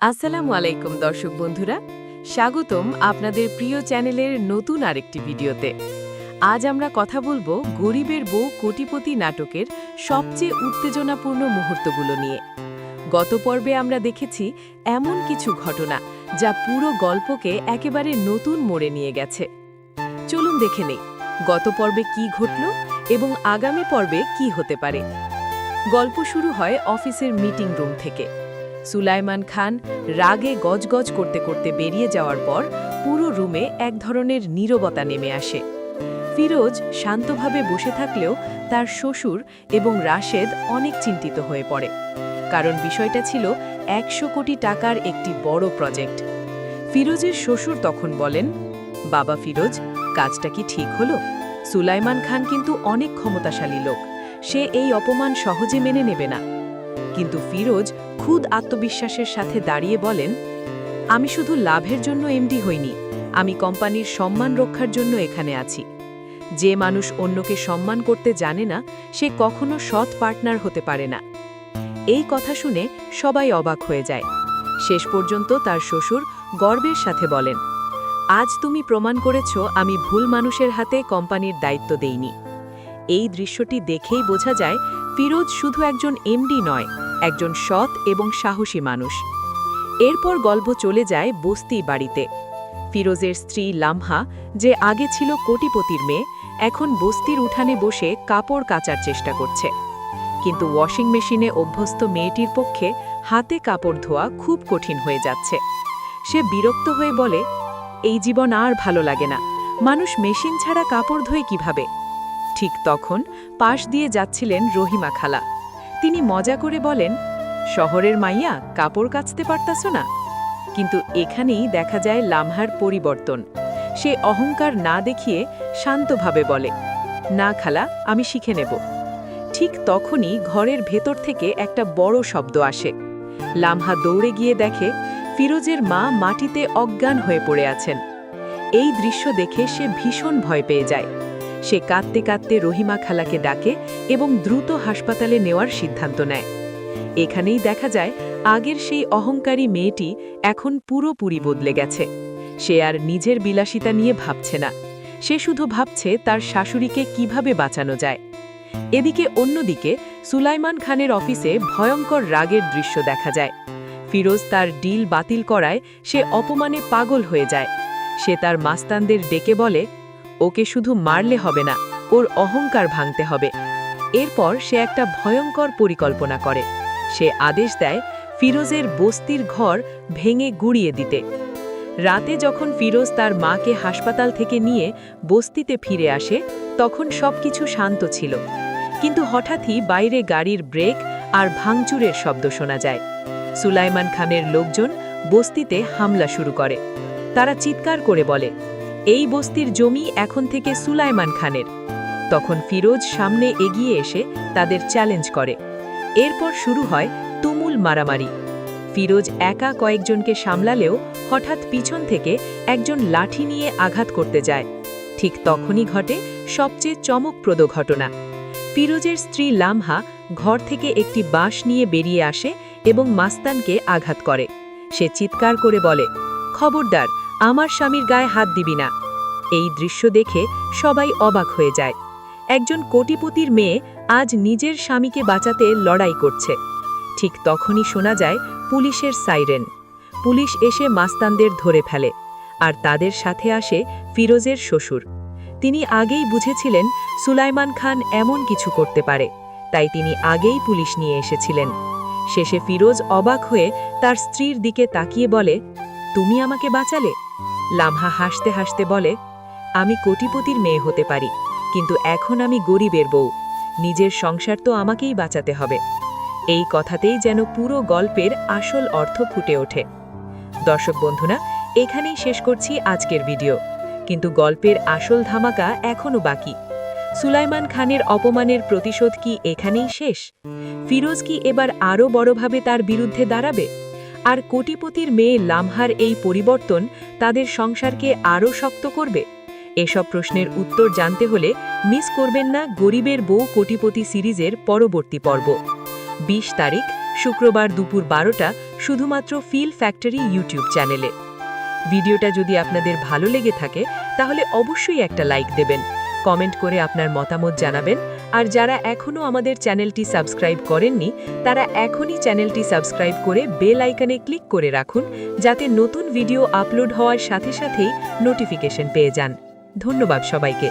আসসালামু আলাইকুম দর্শক বন্ধুরা, স্বাগতম আপনাদের প্রিয় চ্যানেলের নতুন আরেকটি ভিডিওতে। আজ আমরা কথা বলবো গরিবের বউ কোটিপতি নাটকের সবচেয়ে উত্তেজনাপূর্ণ মুহূর্তগুলো নিয়ে। গত পর্বে আমরা দেখেছি এমন কিছু ঘটনা যা পুরো গল্পকে একেবারে নতুন মোড়ে নিয়ে গেছে। চলুন দেখে নেই গত পর্বে কি ঘটল এবং আগামী পর্বে কি হতে পারে। গল্প শুরু হয় অফিসের মিটিং রুম থেকে। সুলাইমান খান রাগে গজগজ করতে করতে বেরিয়ে যাওয়ার পর পুরো রুমে এক ধরনের নীরবতা নেমে আসে। ফিরোজ শান্তভাবে বসে থাকলেও তার শ্বশুর এবং রাশেদ অনেক চিন্তিত হয়ে পড়ে, কারণ বিষয়টা ছিল 100 কোটি টাকার একটি বড় প্রজেক্ট। ফিরোজের শ্বশুর তখন বলেন, বাবা ফিরোজ, কাজটা কি ঠিক হলো? সুলাইমান খান কিন্তু অনেক ক্ষমতাশালী লোক, সে এই অপমান সহজে মেনে নেবে না। কিন্তু ফিরোজ খুদ আত্মবিশ্বাসের সাথে দাঁড়িয়ে বলেন, আমি শুধু লাভের জন্য এমডি হইনি, আমি কোম্পানির সম্মান রক্ষার জন্য এখানে আছি। যে মানুষ অন্যকে সম্মান করতে জানে না, সে কখনো সৎ পার্টনার হতে পারে না। এই কথা শুনে সবাই অবাক হয়ে যায়। শেষ পর্যন্ত তার শ্বশুর গর্বের সাথে বলেন, আজ তুমি প্রমাণ করেছ আমি ভুল মানুষের হাতে কোম্পানির দায়িত্ব দেইনি। এই দৃশ্যটি দেখেই বোঝা যায় ফিরোজ শুধু একজন এমডি নয়, একজন সৎ এবং সাহসী মানুষ। এরপর গল্প চলে যায় বস্তি বাড়িতে। ফিরোজের স্ত্রী লামহা, যে আগে ছিল কোটিপতির মেয়ে, এখন বস্তির উঠানে বসে কাপড় কাচার চেষ্টা করছে। কিন্তু ওয়াশিং মেশিনে অভ্যস্ত মেয়েটির পক্ষে হাতে কাপড় ধোয়া খুব কঠিন হয়ে যাচ্ছে। সে বিরক্ত হয়ে বলে, এই জীবন আর ভালো লাগে না, মানুষ মেশিন ছাড়া কাপড় ধোয় কিভাবে? ঠিক তখন পাশ দিয়ে যাচ্ছিলেন রহিমা খালা। তিনি মজা করে বলেন, শহরের মাইয়া কাপড় কাচতে পারতাছ না? কিন্তু এখানেই দেখা যায় লামহার পরিবর্তন। সে অহংকার না দেখিয়ে শান্তভাবে বলে, না খালা, আমি শিখে নেব। ঠিক তখনই ঘরের ভেতর থেকে একটা বড় শব্দ আসে। লামহা দৌড়ে গিয়ে দেখে ফিরোজের মা মাটিতে অজ্ঞান হয়ে পড়ে আছেন। এই দৃশ্য দেখে সে ভীষণ ভয় পেয়ে যায়। সে কাঁদতে কাঁদতে রহিমা খালাকে ডাকে এবং দ্রুত হাসপাতালে নেওয়ার সিদ্ধান্ত নেয়। এখানেই দেখা যায় আগের সেই অহংকারী মেয়েটি এখন পুরোপুরি বদলে গেছে। সে আর নিজের বিলাসিতা নিয়ে ভাবছে না, সে শুধু ভাবছে তার শাশুড়িকে কিভাবে বাঁচানো যায়। এদিকে অন্যদিকে সুলাইমান খানের অফিসে ভয়ঙ্কর রাগের দৃশ্য দেখা যায়। ফিরোজ তার ডিল বাতিল করায় সে অপমানে পাগল হয়ে যায়। সে তার মাস্তানদের ডেকে বলে, ওকে শুধু মারলে হবে না, ওর অহংকার ভাঙতে হবে। এরপর সে একটা ভয়ঙ্কর পরিকল্পনা করে। সে আদেশ দেয় ফিরোজের বস্তির ঘর ভেঙে গুড়িয়ে দিতে। রাতে যখন ফিরোজ তার মাকে হাসপাতাল থেকে নিয়ে বস্তিতে ফিরে আসে, তখন সবকিছু শান্ত ছিল। কিন্তু হঠাৎই বাইরে গাড়ির ব্রেক আর ভাঙচুরের শব্দ শোনা যায়। সুলাইমান খানের লোকজন বস্তিতে হামলা শুরু করে। তারা চিৎকার করে বলে, এই বস্তির জমি এখন থেকে সুলাইমান খানের। তখন ফিরোজ সামনে এগিয়ে এসে তাদের চ্যালেঞ্জ করে। এরপর শুরু হয় তুমুল মারামারি। ফিরোজ একা কয়েকজনকে সামলালেও হঠাৎ পিছন থেকে একজন লাঠি নিয়ে আঘাত করতে যায়। ঠিক তখনই ঘটে সবচেয়ে চমকপ্রদ ঘটনা। ফিরোজের স্ত্রী লামহা ঘর থেকে একটি বাঁশ নিয়ে বেরিয়ে আসে এবং মাস্তানকে আঘাত করে। সে চিৎকার করে বলে, খবরদার, আমার স্বামীর গায়ে হাত দিবি না। এই দৃশ্য দেখে সবাই অবাক হয়ে যায়। একজন কোটিপতির মেয়ে আজ নিজের স্বামীকে বাঁচাতে লড়াই করছে। ঠিক তখনই শোনা যায় পুলিশের সাইরেন। পুলিশ এসে মাস্তানদের ধরে ফেলে, আর তাদের সাথে আসে ফিরোজের শ্বশুর। তিনি আগেই বুঝেছিলেন সুলাইমান খান এমন কিছু করতে পারে, তাই তিনি আগেই পুলিশ নিয়ে এসেছিলেন। শেষে ফিরোজ অবাক হয়ে তার স্ত্রীর দিকে তাকিয়ে বলে, তুমি আমাকে বাঁচালে? লামহা হাসতে হাসতে বলে, আমি কোটিপতির মেয়ে হতে পারি, কিন্তু এখন আমি গরিবের বউ। নিজের সংসার তো আমাকেই বাঁচাতে হবে। এই কথাতেই যেন পুরো গল্পের আসল অর্থ ফুটে ওঠে। দর্শক বন্ধুরা, এখানেই শেষ করছি আজকের ভিডিও, কিন্তু গল্পের আসল ধামাকা এখনও বাকি। সুলাইমান খানের অপমানের প্রতিশোধ কি এখানেই শেষ? ফিরোজ কি এবার আরও বড়ভাবে তার বিরুদ্ধে দাঁড়াবে? আর কোটিপতির মেয়ে লামহার এই পরিবর্তন তাদের সংসারকে আরও শক্ত করবে? এসব প্রশ্নের উত্তর জানতে হলে মিস করবেন না গরিবের বউ কোটিপতি সিরিজের পরবর্তী পর্ব। 20 তারিখ শুক্রবার দুপুর 12টা শুধুমাত্র ফিল ফ্যাক্টরি ইউটিউব চ্যানেলে। ভিডিওটা যদি আপনাদের ভালো লেগে থাকে তাহলে অবশ্যই একটা লাইক দেবেন, কমেন্ট করে আপনার মতামত জানাবেন, আর যারা এখনও আমাদের চ্যানেলটি সাবস্ক্রাইব করেননি তারা এখনই চ্যানেলটি সাবস্ক্রাইব করে বেল আইকনে ক্লিক করে রাখুন, যাতে নতুন ভিডিও আপলোড হওয়ার সাথে সাথেই নোটিফিকেশন পেয়ে যান। ধন্যবাদ সবাইকে।